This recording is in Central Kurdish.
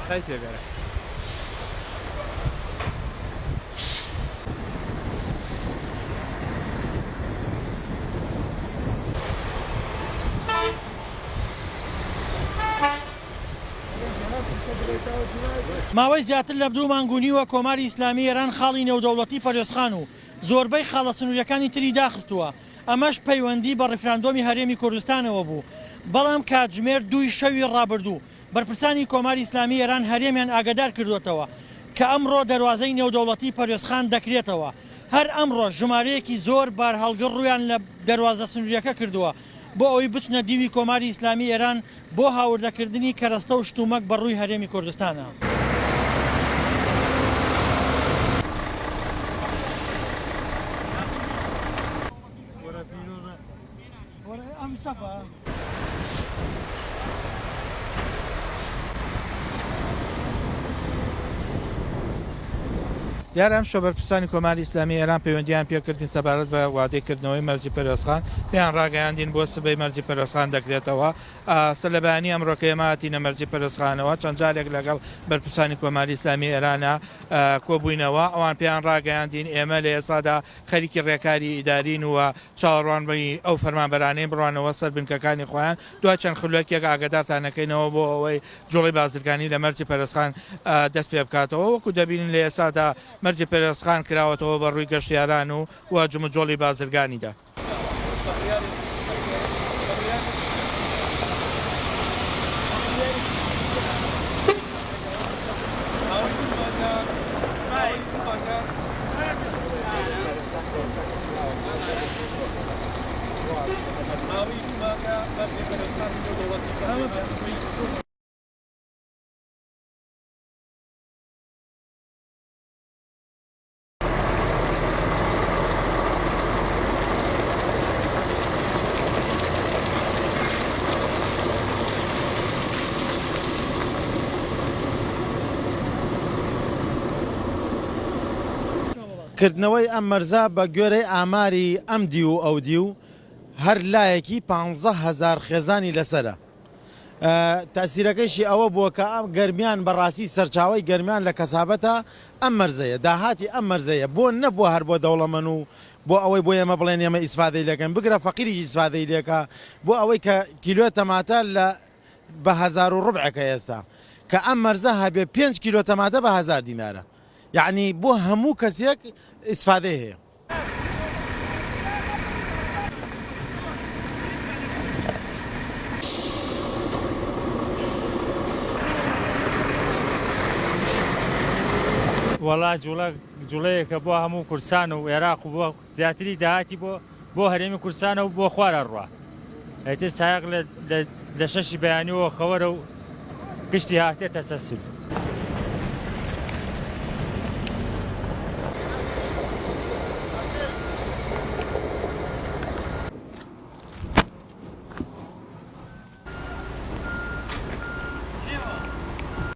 خی پێگەرە ماوەی زیاتر لە 2 مانگونیوە کۆماری ئیسلامی ئێران خاڵی نێودەوڵەتی پەرۆسخان و زۆربەی خاڵە سنووریەکانی تری داخستووە. ئەمەش پەیوەندی بە ڕیفراندۆمی هەرێمی کوردستانەوە بوو. بەڵام کاتژمێر 2 شەوی ڕابردوو بەرپرسانی کۆماری ئیسلامی ئێران هەرێمیان ئاگادار کردوێتەوە کە ئەمڕۆ دەواازەی نێودەوڵەتی پەرۆسخان دەکرێتەوە. هەر ئەمڕۆ ژمارەیەکی زۆر بار هەڵگر ڕویان لە دەواازە سنووریەکە کردووە بۆ ئەوەی بچنە دیوی کۆماری ئیسلامی ئێران بۆ هاوردەکردنی کەرەستە و شتومەک بەڕووی هەرێمی کوردستانە. دیارە ئەم شۆ بەرپرسانی کۆماری ئیسلامی ئێران پەیوەندیان پێکردین سەبارەت بە وادەیکردنەوەی مەرجی پەرۆسخان پێیان ڕاگەیاندین بۆ سبەی مەرجی پەرۆسخان دەکرێتەوە. سەر لە بەیانی ئەمڕۆکە ئێمەهاتینە مەرجی پەرۆسخانەوە چەند جارێک لەگەڵ بەرپرسانی کۆماری ئیسلامی ئێرانە کۆبووینەوە ئەوان پێیان ڕاگەیاندین ئێمە لە ئێسادا خەریکی ڕێکاری ئیدارین وە چاوەڕوانبووی ئەو فەرمانبەرانەی بڕوانەوە سەر بنکەکانی خۆیان دوای چەند خولەکێک ئاگادارتانەکەینەوە بۆ ئەوەی جوڵی بازرگانی لە مەرجی پەرۆسخان دەست پێ بکاتەوە. وەکو دەبینین لە ئێسادا مەرجی پەرۆسخان کراوەتەوە بە ڕووی گەشتیاران و جمجۆڵی بازرگانیدا. کردنەوەی ئەم مەرزە بە گوێرەی ئاماری ئەم دی و ئەو دی و هەر لایەکی 15,000 خێزانی لەسرە. تاسیرەکەیشی ئەوە بووە کە ئەم گەرمیان بەڕاستی سەرچاوی گەرمیان لە کەسابەتە ئەم مەرزەیە داهاتی ئەم مەرزەیە بۆ نەبووە هەر بۆ دەوڵەمەند و بۆ ئەوەی بۆ ئێمە بڵێن ئێمە ئیسفادەی لەکەن بگرە فەقیریی ئیسفادەی لێکە بۆ ئەوەی کە کیلۆ تەماتە لە بە 1000 و ڕبعەکە ئێستا کە ئەم مەرزە هەبێ 5 کیلۆ تەماتە بە 1000 دینارە. یعنی بۆ هەموو کەسێک ئیسفادەی هەیە. وەڵا جوڵەیەکە بۆ هەموو کورسان و عێراق و بۆ زیاتری داهاتی بۆ هەرێمی کورسانە و بۆ خوارە ڕوا ئەتر سایق لە شەشی بەیانیەوە خەوەرە و گشتی هاتێتە سەسول.